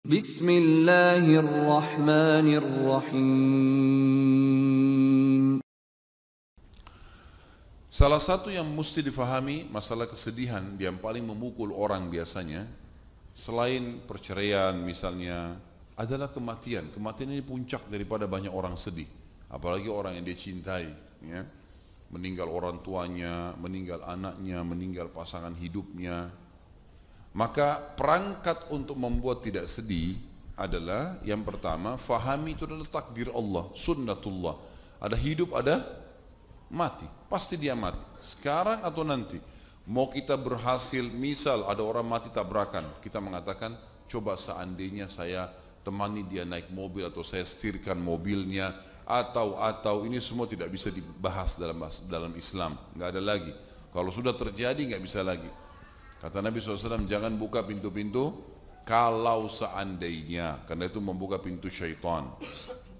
Bismillahirrahmanirrahim. Salah satu yang mesti difahami masalah kesedihan yang paling memukul orang biasanya, selain perceraian misalnya, adalah kematian. Kematian ini puncak daripada banyak orang sedih, apalagi orang yang dia cintai, ya. Meninggal orang tuanya, meninggal anaknya, meninggal pasangan hidupnya. Maka perangkat untuk membuat tidak sedih adalah yang pertama, fahami itu adalah takdir Allah, sunnatullah. Ada hidup, ada mati, pasti dia mati, sekarang atau nanti. Mau kita berhasil, misal ada orang mati tabrakan, kita mengatakan coba seandainya saya temani dia naik mobil atau saya setirkan mobilnya, atau ini semua tidak bisa dibahas dalam Islam, nggak ada lagi. Kalau sudah terjadi nggak bisa lagi. Kata Nabi SAW, jangan buka pintu-pintu kalau seandainya, karena itu membuka pintu syaitan.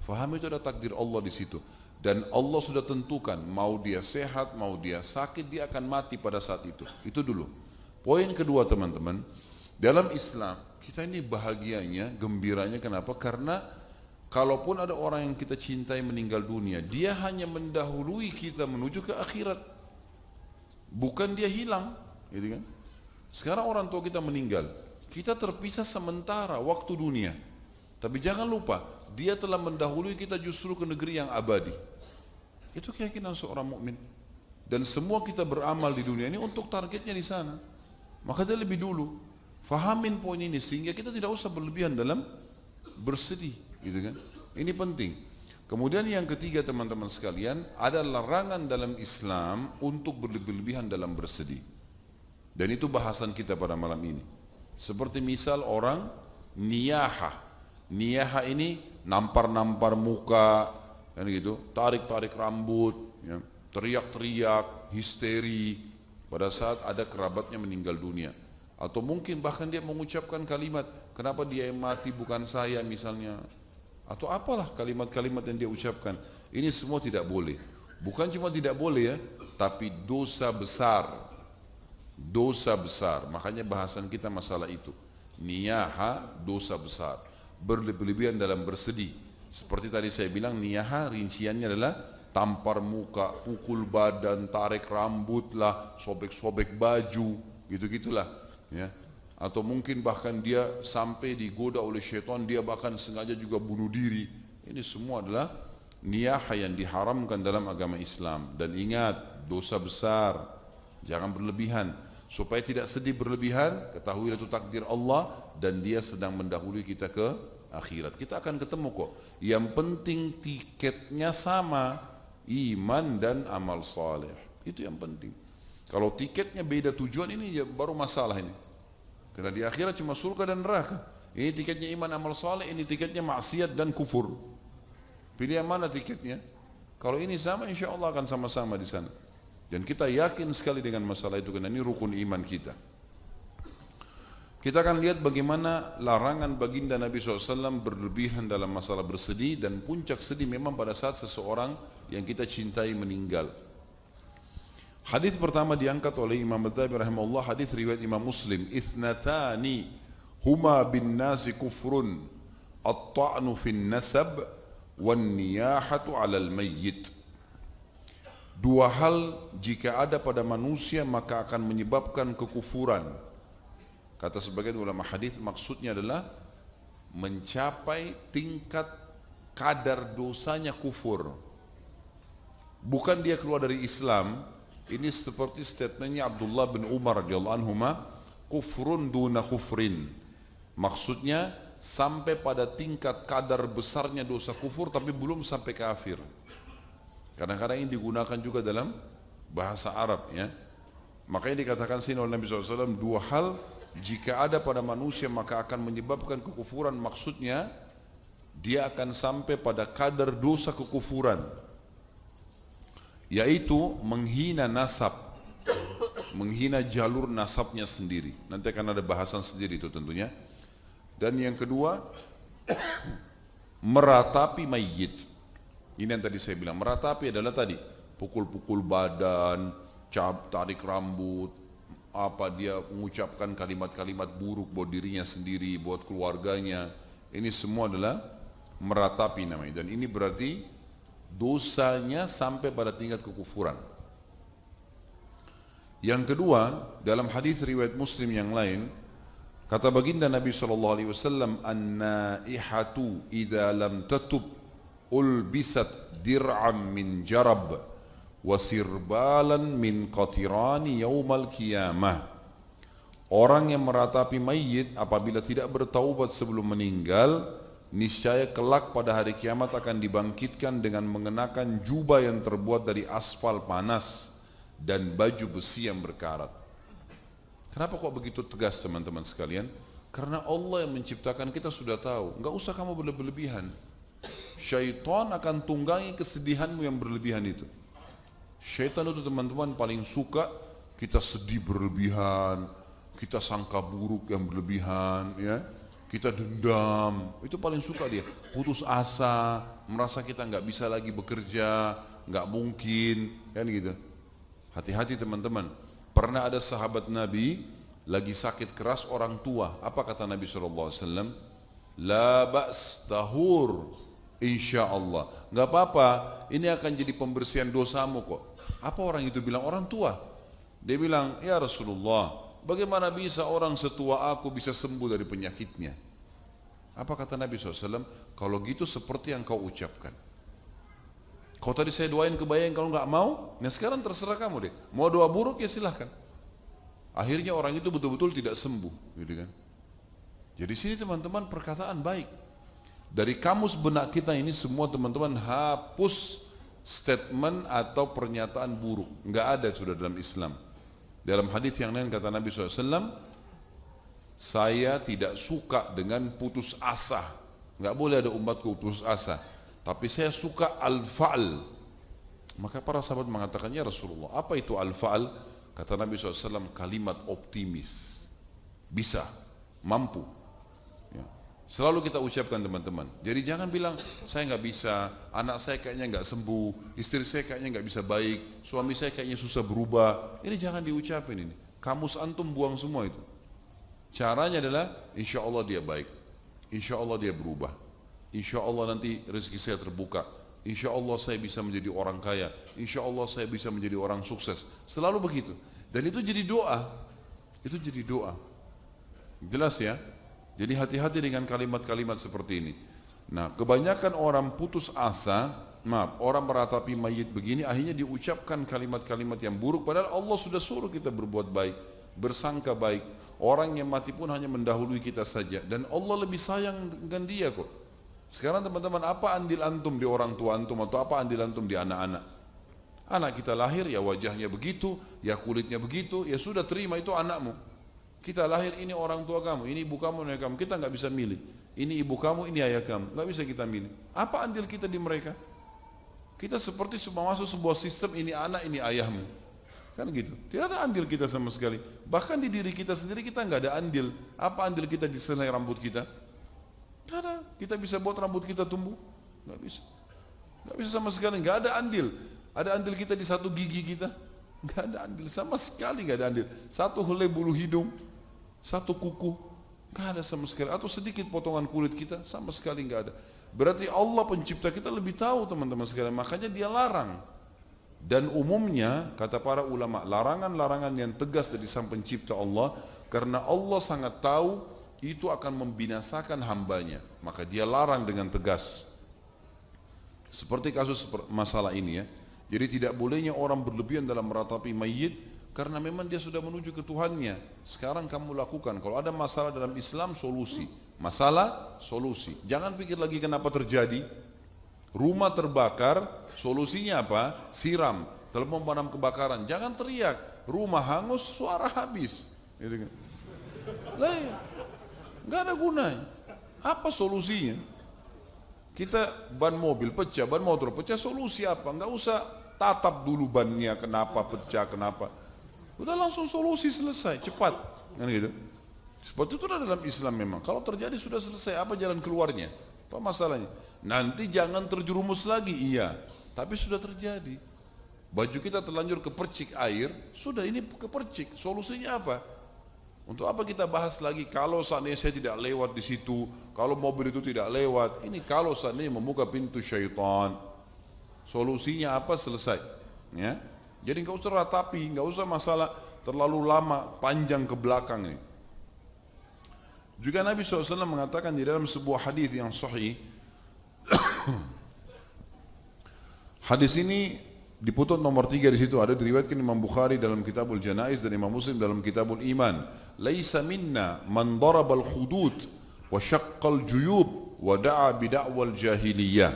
Faham itu ada takdir Allah di situ. Dan Allah sudah tentukan, mau dia sehat, mau dia sakit, dia akan mati pada saat itu. Itu dulu. Poin kedua teman-teman, dalam Islam, kita ini bahagianya, gembiranya, kenapa? Karena kalaupun ada orang yang kita cintai meninggal dunia, dia hanya mendahului kita menuju ke akhirat. Bukan dia hilang, gitu kan? Sekarang orang tua kita meninggal, kita terpisah sementara waktu dunia. Tapi jangan lupa, dia telah mendahului kita justru ke negeri yang abadi. Itu keyakinan seorang mukmin. Dan semua kita beramal di dunia ini untuk targetnya di sana. Maka dia lebih dulu. Fahamin poin ini sehingga kita tidak usah berlebihan dalam bersedih, gitu kan? Ini penting. Kemudian yang ketiga teman-teman sekalian, ada larangan dalam Islam untuk berlebihan dalam bersedih. Dan itu bahasan kita pada malam ini. Seperti misal orang niyaha. Niyaha ini nampar-nampar muka, kan gitu, tarik-tarik rambut, ya, teriak-teriak, histeri pada saat ada kerabatnya meninggal dunia. Atau mungkin bahkan dia mengucapkan kalimat, kenapa dia yang mati bukan saya misalnya. Atau apalah kalimat-kalimat yang dia ucapkan. Ini semua tidak boleh. Bukan cuma tidak boleh ya, tapi dosa besar. Dosa besar, makanya bahasan kita masalah itu. Niyaha, dosa besar. Berlebihan dalam bersedih. Seperti tadi saya bilang, niyaha rinciannya adalah tampar muka, pukul badan, tarik rambut lah, sobek-sobek baju, gitu-gitulah, ya. Atau mungkin bahkan dia sampai digoda oleh syaitan, dia bahkan sengaja juga bunuh diri. Ini semua adalah niyaha yang diharamkan dalam agama Islam. Dan ingat, dosa besar, jangan berlebihan. Supaya tidak sedih berlebihan, ketahuilah itu takdir Allah dan dia sedang mendahului kita ke akhirat. Kita akan ketemu kok. Yang penting tiketnya sama, iman dan amal saleh. Itu yang penting. Kalau tiketnya beda tujuan, ini baru masalah ini. Karena di akhirat cuma surga dan neraka. Ini tiketnya iman amal saleh, ini tiketnya maksiat dan kufur. Pilih yang mana tiketnya? Kalau ini sama, insya Allah akan sama-sama di sana. Dan kita yakin sekali dengan masalah itu karena ini rukun iman kita. Kita akan lihat bagaimana larangan baginda Nabi SAW berlebihan dalam masalah bersedih, dan puncak sedih memang pada saat seseorang yang kita cintai meninggal. Hadis pertama diangkat oleh Imam Al-Tabi rahimahullah, hadis riwayat Imam Muslim. Ithnatani huma bin nasi kufrun, at-ta'nu fin nasab wan niyahatu 'alal mayyit. Dua hal jika ada pada manusia maka akan menyebabkan kekufuran. Kata sebagian ulama hadis, maksudnya adalah mencapai tingkat kadar dosanya kufur. Bukan dia keluar dari Islam. Ini seperti statementnya Abdullah bin Umar radhiyallahu anhuma, kufrun duna kufrin. Maksudnya sampai pada tingkat kadar besarnya dosa kufur tapi belum sampai kafir. Kadang-kadang ini digunakan juga dalam bahasa Arab, ya. Makanya dikatakan sini oleh Nabi SAW, dua hal jika ada pada manusia maka akan menyebabkan kekufuran. Maksudnya dia akan sampai pada kadar dosa kekufuran, yaitu menghina nasab, menghina jalur nasabnya sendiri. Nanti akan ada bahasan sendiri itu tentunya. Dan yang kedua, meratapi mayit. Ini yang tadi saya bilang, meratapi adalah tadi pukul-pukul badan, tarik rambut, apa dia mengucapkan kalimat-kalimat buruk buat dirinya sendiri, buat keluarganya. Ini semua adalah meratapi namanya. Dan ini berarti dosanya sampai pada tingkat kekufuran. Yang kedua, dalam hadis riwayat Muslim yang lain, kata baginda Nabi SAW, an-naihatu idza lam tatub ulbisat dir'am min jarab wasirbalan min qatirani yaumal qiyamah. Orang yang meratapi mayit apabila tidak bertaubat sebelum meninggal, niscaya kelak pada hari kiamat akan dibangkitkan dengan mengenakan jubah yang terbuat dari aspal panas dan baju besi yang berkarat. Kenapa kok begitu tegas teman-teman sekalian? Karena Allah yang menciptakan kita sudah tahu, enggak usah kamu berlebihan. Syaitan akan tunggangi kesedihanmu yang berlebihan itu. Syaitan itu teman-teman paling suka kita sedih berlebihan, kita sangka buruk yang berlebihan, ya, kita dendam, itu paling suka dia. Putus asa, merasa kita nggak bisa lagi bekerja, nggak mungkin, kan gitu. Hati-hati teman-teman. Pernah ada sahabat Nabi lagi sakit keras orang tua. Apa kata Nabi SAW? La ba's tahur, insya Allah. Nggak apa-apa, ini akan jadi pembersihan dosamu kok. Apa orang itu bilang? Orang tua. Dia bilang, ya Rasulullah, bagaimana bisa orang setua aku bisa sembuh dari penyakitnya? Apa kata Nabi SAW? Kalau gitu seperti yang kau ucapkan. Kau tadi saya doain kebayang, kalau nggak mau, nah sekarang terserah kamu deh. Mau doa buruk ya silahkan. Akhirnya orang itu betul-betul tidak sembuh, gitu kan? Jadi sini teman-teman perkataan baik. Dari kamus benak kita ini semua teman-teman hapus statement atau pernyataan buruk. Nggak ada sudah dalam Islam. Dalam hadis yang lain kata Nabi SAW, saya tidak suka dengan putus asa. Nggak boleh ada umatku putus asa. Tapi saya suka al-fa'al. Maka para sahabat mengatakan, ya Rasulullah, apa itu al-fa'al? Kata Nabi SAW, kalimat optimis. Bisa, mampu. Selalu kita ucapkan teman-teman. Jadi jangan bilang saya nggak bisa, anak saya kayaknya nggak sembuh, istri saya kayaknya nggak bisa baik, suami saya kayaknya susah berubah. Ini jangan diucapin ini. Kamus antum buang semua itu. Caranya adalah insya Allah dia baik, insya Allah dia berubah, insya Allah nanti rezeki saya terbuka, insya Allah saya bisa menjadi orang kaya, insya Allah saya bisa menjadi orang sukses. Selalu begitu. Dan itu jadi doa. Itu jadi doa. Jelas ya? Jadi hati-hati dengan kalimat-kalimat seperti ini. Nah, kebanyakan orang putus asa, orang meratapi mayit begini, akhirnya diucapkan kalimat-kalimat yang buruk, padahal Allah sudah suruh kita berbuat baik, bersangka baik. Orang yang mati pun hanya mendahului kita saja, dan Allah lebih sayang dengan dia kok. Sekarang teman-teman, apa andil antum di orang tua antum, atau apa andil antum di anak-anak? Anak kita lahir, ya wajahnya begitu, ya kulitnya begitu, ya sudah terima itu anakmu. Kita lahir, ini orang tua kamu, ini ibu kamu, ayah kamu. Kita nggak bisa milih. Ini ibu kamu, ini ayah kamu. Nggak bisa kita milih. Apa andil kita di mereka? Kita seperti masuk sebuah sistem, ini anak, ini ayahmu. Kan gitu. Tidak ada andil kita sama sekali. Bahkan di diri kita sendiri kita nggak ada andil. Apa andil kita di selai rambut kita? Nggak ada. Kita bisa buat rambut kita tumbuh? Nggak bisa. Nggak bisa sama sekali. Nggak ada andil. Ada andil kita di satu gigi kita? Nggak ada andil. Sama sekali nggak ada andil. Satu helai bulu hidung, satu kuku, nggak ada sama sekali. Atau sedikit potongan kulit kita, sama sekali nggak ada. Berarti Allah pencipta kita lebih tahu teman-teman sekalian. Makanya dia larang. Dan umumnya kata para ulama, larangan-larangan yang tegas dari sang pencipta Allah, karena Allah sangat tahu itu akan membinasakan hambanya, maka dia larang dengan tegas. Seperti kasus masalah ini ya. Jadi tidak bolehnya orang berlebihan dalam meratapi mayit, karena memang dia sudah menuju ke Tuhannya. Sekarang kamu lakukan. Kalau ada masalah dalam Islam, solusi. Masalah, solusi. Jangan pikir lagi kenapa terjadi. Rumah terbakar, solusinya apa? Siram, telepon pemadam kebakaran. Jangan teriak. Rumah hangus, suara habis. Gitu kan. Lah, nggak ada gunanya. Apa solusinya? Kita ban mobil pecah, ban motor pecah, solusi apa? Nggak usah tatap dulu bannya, kenapa pecah, kenapa. Udah langsung solusi, selesai, cepat, kan gitu. Seperti itu dalam Islam memang. Kalau terjadi sudah selesai, apa jalan keluarnya? Apa masalahnya? Nanti jangan terjerumus lagi, iya. Tapi sudah terjadi. Baju kita terlanjur kepercik air, sudah ini kepercik. Solusinya apa? Untuk apa kita bahas lagi kalau seandainya saya tidak lewat di situ, kalau mobil itu tidak lewat. Ini kalau seandainya membuka pintu syaitan. Solusinya apa? Selesai. Ya. Jadi nggak usah ratapi, nggak usah masalah terlalu lama, panjang ke belakang ini. Juga Nabi SAW mengatakan di dalam sebuah hadis yang sahih, hadis ini diputut nomor 3 di situ, ada diriwayatkan Imam Bukhari dalam Kitabul Janaiz dan Imam Muslim dalam Kitabul Iman. Laisa minna man darabal khudud wa syaqqal juyub wa da'a bida'wal jahiliyah.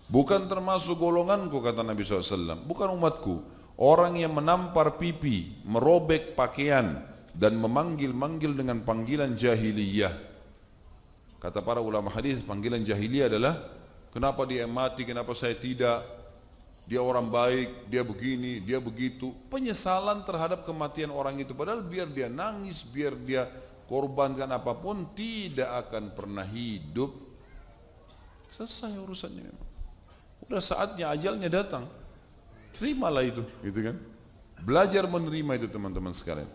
Bukan termasuk golonganku, kata Nabi SAW, bukan umatku, orang yang menampar pipi, merobek pakaian dan memanggil-manggil dengan panggilan jahiliyah. Kata para ulama hadis, panggilan jahiliyah adalah kenapa dia mati, kenapa saya tidak? Dia orang baik, dia begini, dia begitu. Penyesalan terhadap kematian orang itu. Padahal biar dia nangis, biar dia korbankan apapun, tidak akan pernah hidup. Selesai urusannya memang. Udah saatnya, ajalnya datang. Terimalah itu, gitu kan. Belajar menerima itu teman-teman sekalian.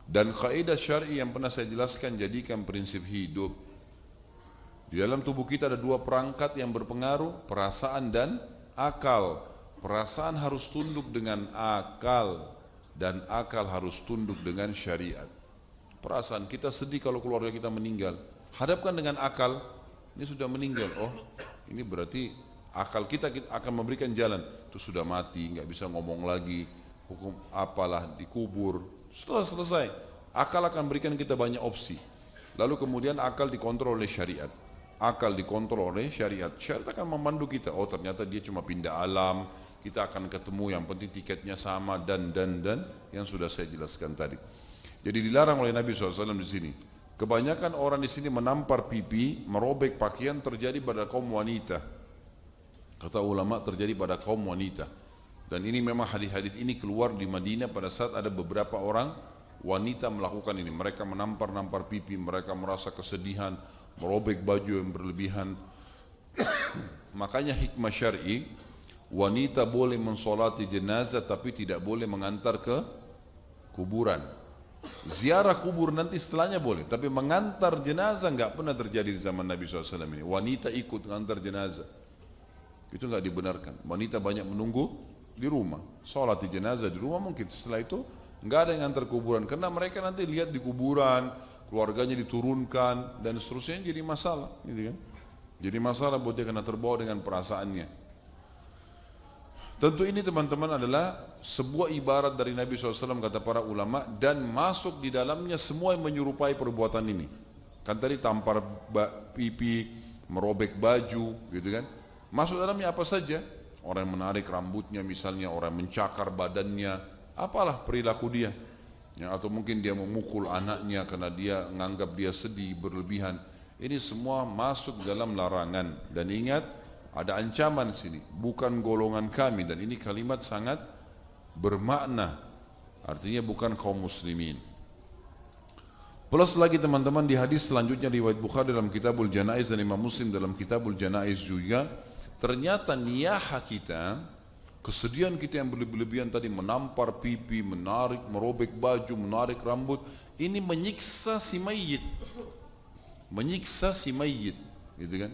Dan kaidah syar'i yang pernah saya jelaskan, jadikan prinsip hidup. Di dalam tubuh kita ada 2 perangkat yang berpengaruh, perasaan dan akal. Perasaan harus tunduk dengan akal dan akal harus tunduk dengan syariat. Perasaan kita sedih kalau keluarga kita meninggal, hadapkan dengan akal, ini sudah meninggal, oh ini berarti akal kita akan memberikan jalan, itu sudah mati, nggak bisa ngomong lagi, hukum apalah, dikubur, setelah selesai, akal akan berikan kita banyak opsi. Lalu kemudian akal dikontrol oleh syariat. Akal dikontrol oleh syariat. Syariat akan memandu kita, oh ternyata dia cuma pindah alam, kita akan ketemu, yang penting tiketnya sama dan yang sudah saya jelaskan tadi. Jadi dilarang oleh Nabi SAW di sini. Kebanyakan orang di sini menampar pipi, merobek pakaian terjadi pada kaum wanita. Kata ulama terjadi pada kaum wanita. Dan ini memang hadis-hadis ini keluar di Madinah pada saat ada beberapa orang wanita melakukan ini. Mereka menampar-nampar pipi, mereka merasa kesedihan, merobek baju yang berlebihan. Makanya hikmah syar'i, wanita boleh mensolati jenazah tapi tidak boleh mengantar ke kuburan. Ziarah kubur nanti setelahnya boleh, tapi mengantar jenazah nggak pernah terjadi di zaman Nabi SAW ini. Wanita ikut mengantar jenazah, itu nggak dibenarkan. Wanita banyak menunggu di rumah, sholat di jenazah di rumah mungkin. Setelah itu nggak ada yang antar kuburan, karena mereka nanti lihat di kuburan, keluarganya diturunkan dan seterusnya, jadi masalah, gitu kan? Jadi masalah buat dia karena terbawa dengan perasaannya. Tentu ini teman-teman adalah sebuah ibarat dari Nabi SAW kata para ulama, dan masuk di dalamnya semua yang menyerupai perbuatan ini. Kan tadi tampar pipi, merobek baju, gitu kan? Masuk dalamnya apa saja? Orang yang menarik rambutnya misalnya, orang mencakar badannya, apalah perilaku dia. Ya, atau mungkin dia memukul anaknya karena dia menganggap dia sedih berlebihan. Ini semua masuk dalam larangan. Dan ingat, ada ancaman sini, bukan golongan kami, dan ini kalimat sangat bermakna, artinya bukan kaum muslimin. Plus lagi teman-teman, di hadis selanjutnya riwayat Bukhari dalam Kitabul Janaiz dan Imam Muslim dalam Kitabul Janaiz juga, ternyata niyaha kita, kesedihan kita yang berlebihan tadi, menampar pipi, menarik, merobek baju, menarik rambut, ini menyiksa si mayit, menyiksa si mayit, gitu kan?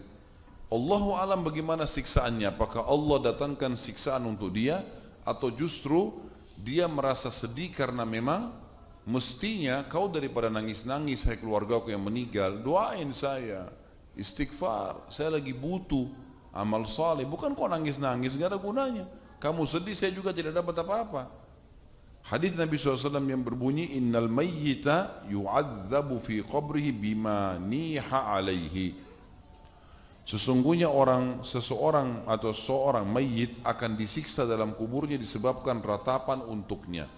Allahu alam bagaimana siksaannya, apakah Allah datangkan siksaan untuk dia atau justru dia merasa sedih karena memang mestinya kau daripada nangis-nangis, hai keluargaku yang meninggal, doain saya, istighfar, saya lagi butuh amal saleh, bukan kau nangis-nangis, gak ada gunanya. Kamu sedih, saya juga tidak dapat apa-apa. Hadis Nabi SAW yang berbunyi, innal mayyita yu'adzabu fi qabrihi bima niha alaihi. Sesungguhnya seseorang atau seorang mayit akan disiksa dalam kuburnya disebabkan ratapan untuknya.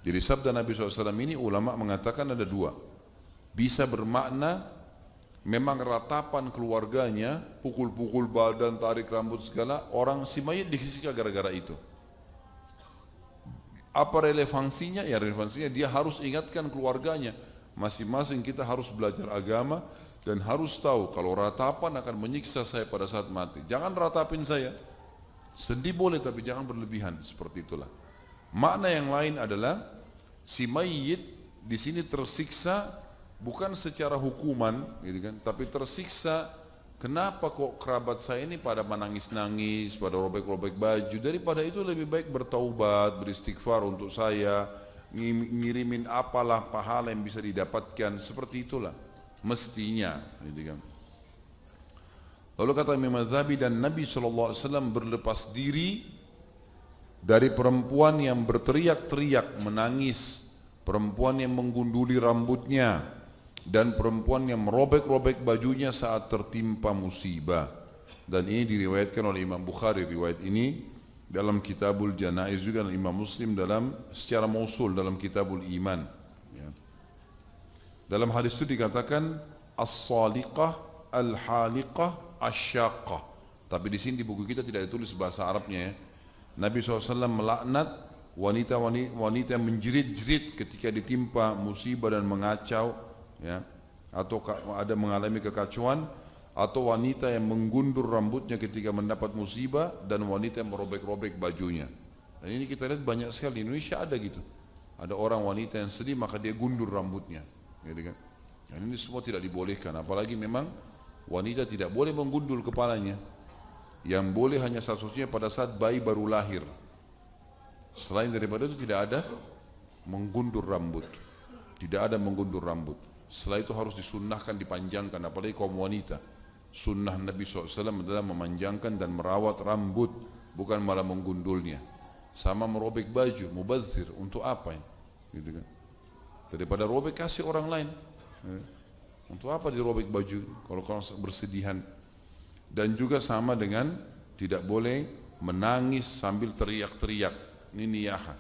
Jadi sabda Nabi SAW ini ulama mengatakan ada 2. Bisa bermakna memang ratapan keluarganya, pukul-pukul badan, tarik rambut segala, orang si mayit disiksa gara-gara itu. Apa relevansinya? Ya relevansinya dia harus ingatkan keluarganya, masing-masing kita harus belajar agama dan harus tahu kalau ratapan akan menyiksa saya pada saat mati. Jangan ratapin saya. Sedih boleh tapi jangan berlebihan, seperti itulah. Makna yang lain adalah si mayit di sini tersiksa bukan secara hukuman, gitu kan, tapi tersiksa kenapa kok kerabat saya ini pada menangis-nangis, pada robek-robek baju. Daripada itu lebih baik bertaubat, beristighfar untuk saya, ngirimin apalah pahala yang bisa didapatkan, seperti itulah mestinya, gitu kan. Lalu kata Imam Adz-Dzahabi, dan Nabi SAW berlepas diri dari perempuan yang berteriak-teriak menangis, perempuan yang menggunduli rambutnya, dan perempuan yang merobek-robek bajunya saat tertimpa musibah. Dan ini diriwayatkan oleh Imam Bukhari, riwayat ini dalam Kitabul Janaiz, juga Imam Muslim dalam secara mausul dalam Kitabul Iman. Dalam hadis itu dikatakan as-saliqah, al-haliqah, asyaqah. Tapi di sini di buku kita tidak ditulis bahasa Arabnya ya. Nabi SAW melaknat wanita yang menjerit-jerit ketika ditimpa musibah dan mengacau, ya, atau ada mengalami kekacauan, atau wanita yang menggundur rambutnya ketika mendapat musibah, dan wanita yang merobek-robek bajunya. Dan ini kita lihat banyak sekali di Indonesia ada gitu. Ada orang wanita yang sedih maka dia gundur rambutnya, gitu kan. Dan ini semua tidak dibolehkan, apalagi memang wanita tidak boleh menggundul kepalanya. Yang boleh hanya satu-satunya pada saat bayi baru lahir. Selain daripada itu tidak ada menggundur rambut. Tidak ada menggundur rambut. Setelah itu harus disunnahkan, dipanjangkan, apalagi kaum wanita. Sunnah Nabi SAW adalah memanjangkan dan merawat rambut, bukan malah menggundulnya. Sama merobek baju, mubadzir, untuk apa ya? Gitu kan? Daripada robek kasih orang lain. Untuk apa dirobek baju kalau bersedihan? Dan juga sama dengan tidak boleh menangis sambil teriak-teriak. Ini niyaha.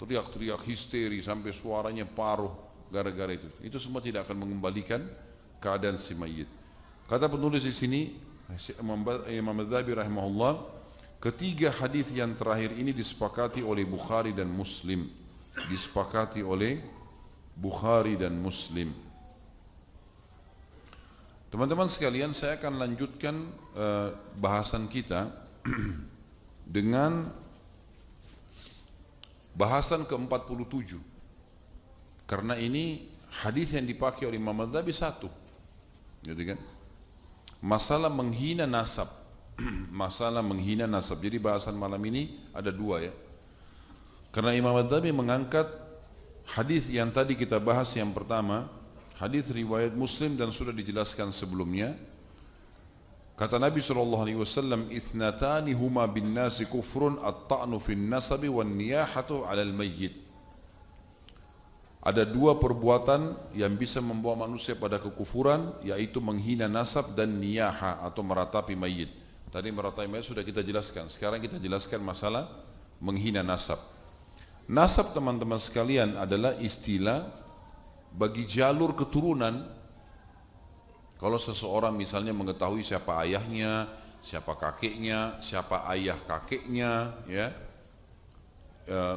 Teriak-teriak histeri sampai suaranya paruh gara-gara itu. Itu semua tidak akan mengembalikan keadaan si mayit. Kata penulis di sini, Imam Adz-Dzahabi rahimahullah, ketiga hadis yang terakhir ini disepakati oleh Bukhari dan Muslim. Disepakati oleh Bukhari dan Muslim. Teman-teman sekalian, saya akan lanjutkan bahasan kita dengan bahasan ke-47. Karena ini hadis yang dipakai oleh Imam Adz-Dzahabi satu. Gitu kan? Masalah menghina nasab. Masalah menghina nasab. Jadi bahasan malam ini ada dua ya. Karena Imam Adz-Dzahabi mengangkat hadis yang tadi kita bahas, yang pertama hadis riwayat Muslim dan sudah dijelaskan sebelumnya. Kata Nabi SAW, "Ithnatani huma bin nasi kufrun, at-ta'nu fin nasabi wan niyahatu 'alal mayyit." Ada dua perbuatan yang bisa membawa manusia pada kekufuran, yaitu menghina nasab dan niyaha atau meratapi mayit. Tadi meratapi mayit sudah kita jelaskan. Sekarang kita jelaskan masalah menghina nasab. Nasab, teman-teman sekalian, adalah istilah bagi jalur keturunan. Kalau seseorang misalnya mengetahui siapa ayahnya, siapa kakeknya, siapa ayah kakeknya, ya,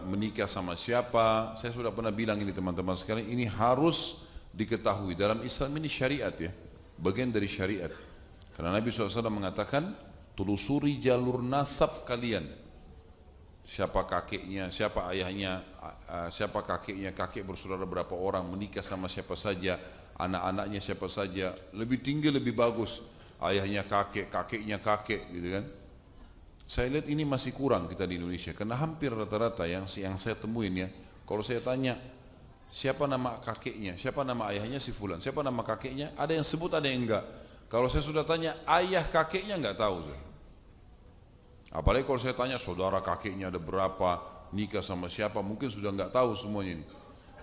menikah sama siapa. Saya sudah pernah bilang ini teman-teman sekalian, ini harus diketahui. Dalam Islam ini syariat ya, bagian dari syariat. Karena Nabi SAW mengatakan, telusuri jalur nasab kalian. Siapa kakeknya, siapa ayahnya, siapa kakeknya, kakek bersaudara berapa orang, menikah sama siapa saja, anak-anaknya siapa saja, lebih tinggi lebih bagus, ayahnya kakek, kakeknya kakek, gitu kan. Saya lihat ini masih kurang kita di Indonesia, karena hampir rata-rata yang saya temuin ya, kalau saya tanya siapa nama kakeknya, siapa nama ayahnya, si fulan, siapa nama kakeknya, ada yang sebut, ada yang enggak. Kalau saya sudah tanya ayah kakeknya, enggak tahu saya. Apalagi kalau saya tanya saudara kakeknya ada berapa, nikah sama siapa, mungkin sudah enggak tahu semuanya ini.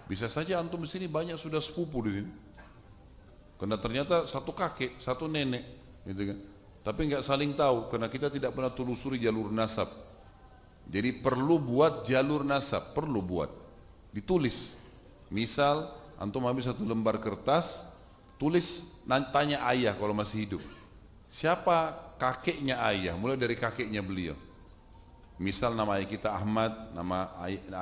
Bisa saja antum di sini banyak sudah sepupu di sini, karena ternyata satu kakek, satu nenek, gitu kan. Tapi enggak saling tahu, karena kita tidak pernah telusuri jalur nasab. Jadi perlu buat jalur nasab, perlu buat, ditulis. Misal antum habis satu lembar kertas, tulis, tanya ayah kalau masih hidup, siapa kakeknya ayah, mulai dari kakeknya beliau. Misal nama ayah kita Ahmad, nama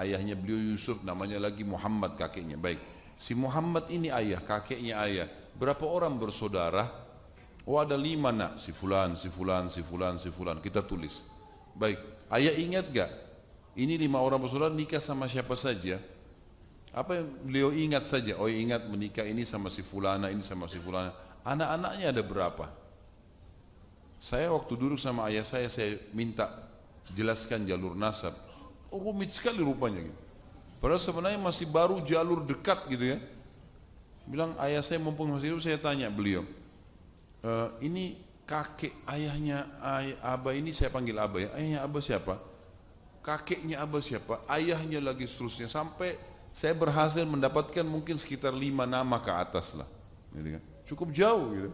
ayahnya beliau Yusuf, namanya lagi Muhammad kakeknya. Baik, si Muhammad ini ayah, kakeknya ayah. Berapa orang bersaudara? Oh ada 5 nak, si fulan, si fulan, si fulan, si fulan. Kita tulis. Baik, ayah ingat gak? Ini 5 orang bersaudara nikah sama siapa saja? Apa yang beliau ingat saja? Oh ingat menikah ini sama si fulana, ini sama si fulana. Anak-anaknya ada berapa? Saya waktu duduk sama ayah saya minta jelaskan jalur nasab. Oh rumit sekali rupanya gitu. Padahal sebenarnya masih baru jalur dekat gitu ya. Bilang ayah saya mumpung masih hidup, saya tanya beliau, ini kakek ayahnya Abah ini, saya panggil Abah ya, ayahnya Abah siapa? Kakeknya Abah siapa? Ayahnya lagi seterusnya, sampai saya berhasil mendapatkan mungkin sekitar 5 nama ke atas lah. Gitu kan. Cukup jauh gitu.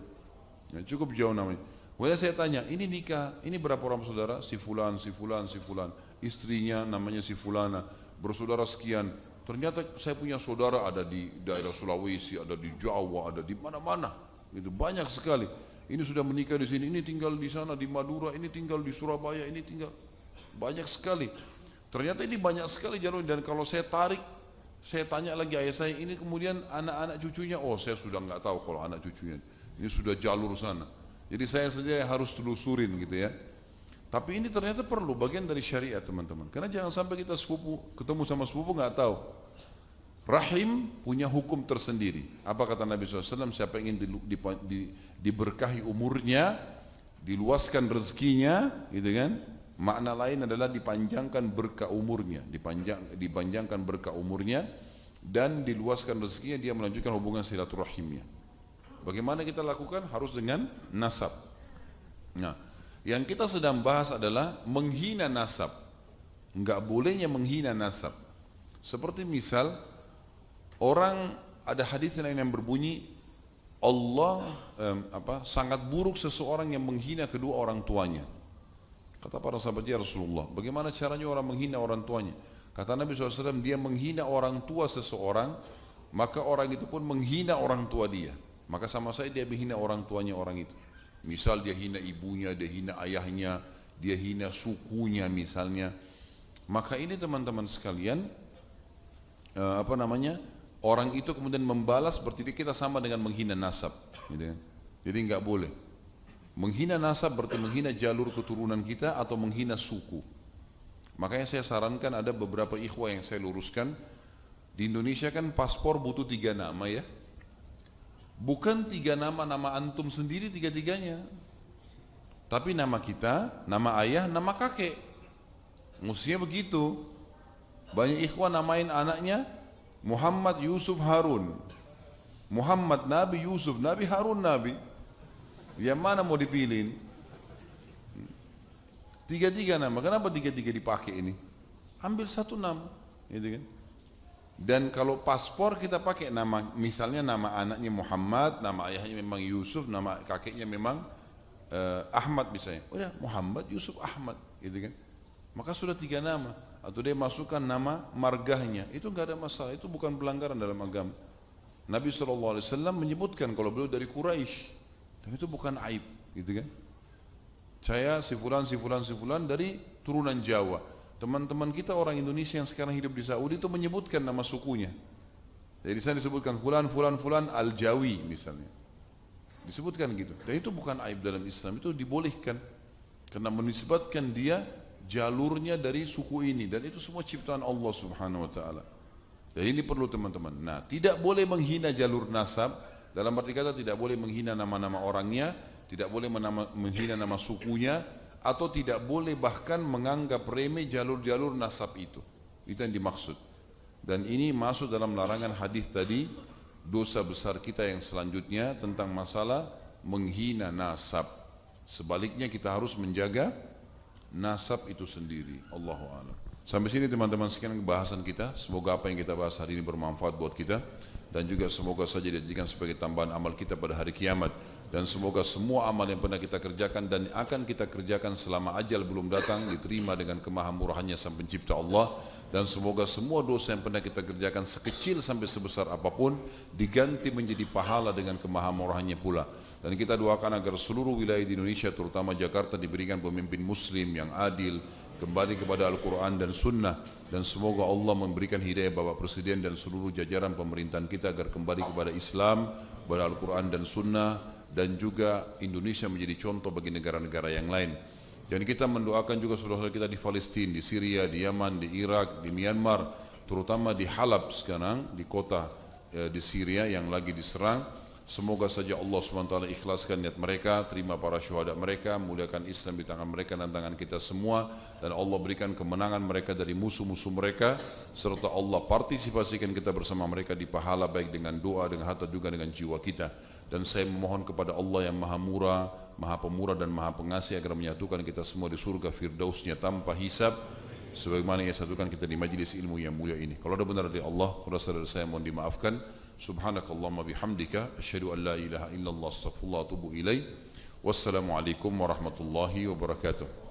Ya, cukup jauh namanya. Kemudian saya tanya, ini nikah, ini berapa orang saudara? Si fulan, si fulan, si fulan. Istrinya namanya si fulana, bersaudara sekian. Ternyata saya punya saudara ada di daerah Sulawesi, ada di Jawa, ada di mana-mana. Itu banyak sekali. Ini sudah menikah di sini, ini tinggal di sana di Madura, ini tinggal di Surabaya, ini tinggal banyak sekali. Ternyata ini banyak sekali jalur, dan kalau saya tarik, saya tanya lagi ayah saya, ini kemudian anak-anak cucunya, oh saya sudah nggak tahu kalau anak cucunya. Ini sudah jalur sana. Jadi saya saja yang harus telusurin gitu ya. Tapi ini ternyata perlu, bagian dari syariat teman-teman. Karena jangan sampai kita sepupu, ketemu sama sepupu nggak tahu. Rahim punya hukum tersendiri. Apa kata Nabi SAW? Siapa yang ingin diberkahi umurnya, diluaskan rezekinya, gitu kan? Makna lain adalah dipanjangkan berkah umurnya, dipanjangkan berkah umurnya, dan diluaskan rezekinya, dia melanjutkan hubungan silaturahimnya. Bagaimana kita lakukan? Harus dengan nasab. Nah, yang kita sedang bahas adalah menghina nasab. Enggak bolehnya menghina nasab. Seperti misal orang, ada hadis lain yang berbunyi Allah sangat buruk seseorang yang menghina kedua orang tuanya. Kata para sahabat, ya Rasulullah, bagaimana caranya orang menghina orang tuanya? Kata Nabi SAW, dia menghina orang tua seseorang, maka orang itu pun menghina orang tua dia. Maka sama saya dia menghina orang tuanya orang itu. Misal dia hina ibunya, dia hina ayahnya, dia hina sukunya misalnya. Maka ini teman-teman sekalian, orang itu kemudian membalas berarti kita sama dengan menghina nasab. Gitu kan? Jadi nggak boleh. Menghina nasab berarti menghina jalur keturunan kita atau menghina suku. Makanya saya sarankan, ada beberapa ikhwah yang saya luruskan. Di Indonesia kan paspor butuh 3 nama ya. Bukan 3 nama, nama antum sendiri 3-3-nya. Tapi nama kita, nama ayah, nama kakek. Mestinya begitu. Banyak ikhwan namain anaknya Muhammad Yusuf Harun. Muhammad Nabi, Yusuf Nabi, Harun Nabi. Yang mana mau dipilih? 3-3 nama. Kenapa 3-3 dipakai ini? Ambil 1 nama, gitu kan? Dan kalau paspor kita pakai nama, misalnya nama anaknya Muhammad, nama ayahnya memang Yusuf, nama kakeknya memang Ahmad misalnya. Udah Muhammad, Yusuf, Ahmad, gitu kan? Maka sudah 3 nama. Atau dia masukkan nama margahnya, itu nggak ada masalah, itu bukan pelanggaran dalam agama. Nabi SAW menyebutkan kalau beliau dari Quraisy, dan itu bukan aib, gitu kan? Saya si fulan dari turunan Jawa. Teman-teman kita orang Indonesia yang sekarang hidup di Saudi itu menyebutkan nama sukunya. Jadi saya disebutkan fulan al-Jawi misalnya. Disebutkan gitu. Dan itu bukan aib dalam Islam, itu dibolehkan. Karena menisbatkan dia jalurnya dari suku ini, dan itu semua ciptaan Allah Subhanahu wa taala. Dan ini perlu teman-teman. Nah, tidak boleh menghina jalur nasab, dalam arti kata tidak boleh menghina nama-nama orangnya, tidak boleh menghina nama sukunya, atau tidak boleh bahkan menganggap remeh jalur-jalur nasab itu. Itu yang dimaksud. Dan ini masuk dalam larangan hadis tadi, dosa besar kita yang selanjutnya tentang masalah menghina nasab. Sebaliknya kita harus menjaga nasab itu sendiri. Allahu a'lam. Sampai sini teman-teman sekalian bahasan kita. Semoga apa yang kita bahas hari ini bermanfaat buat kita, dan juga semoga saja dijadikan sebagai tambahan amal kita pada hari kiamat. Dan semoga semua amal yang pernah kita kerjakan dan akan kita kerjakan selama ajal belum datang diterima dengan kemahamurahannya Sang Pencipta Allah. Dan semoga semua dosa yang pernah kita kerjakan sekecil sampai sebesar apapun diganti menjadi pahala dengan kemahamurahannya pula. Dan kita doakan agar seluruh wilayah di Indonesia, terutama Jakarta, diberikan pemimpin muslim yang adil, kembali kepada Al-Quran dan Sunnah. Dan semoga Allah memberikan hidayah Bapak Presiden dan seluruh jajaran pemerintahan kita agar kembali kepada Islam, kepada Al-Quran dan Sunnah, dan juga Indonesia menjadi contoh bagi negara-negara yang lain. Dan kita mendoakan juga saudara-saudara kita di Palestina, di Syria, di Yaman, di Irak, di Myanmar, terutama di Halab sekarang, di kota di Syria yang lagi diserang. Semoga saja Allah SWT ikhlaskan niat mereka, terima para syuhada mereka, muliakan Islam di tangan mereka dan tangan kita semua, dan Allah berikan kemenangan mereka dari musuh-musuh mereka, serta Allah partisipasikan kita bersama mereka di pahala, baik dengan doa, dengan harta, juga dengan jiwa kita. Dan saya memohon kepada Allah yang maha murah, maha pemurah dan maha pengasih agar menyatukan kita semua di surga firdausnya tanpa hisab, sebagaimana ia satukan kita di majlis ilmu yang mulia ini. Kalau ada benar dari Allah, saudara-saudara saya mohon dimaafkan. Subhanakallahumma bihamdika asyhadu an la ilaha illallah astaghfirullah wa atubu ilaih. Wassalamualaikum warahmatullahi wabarakatuh.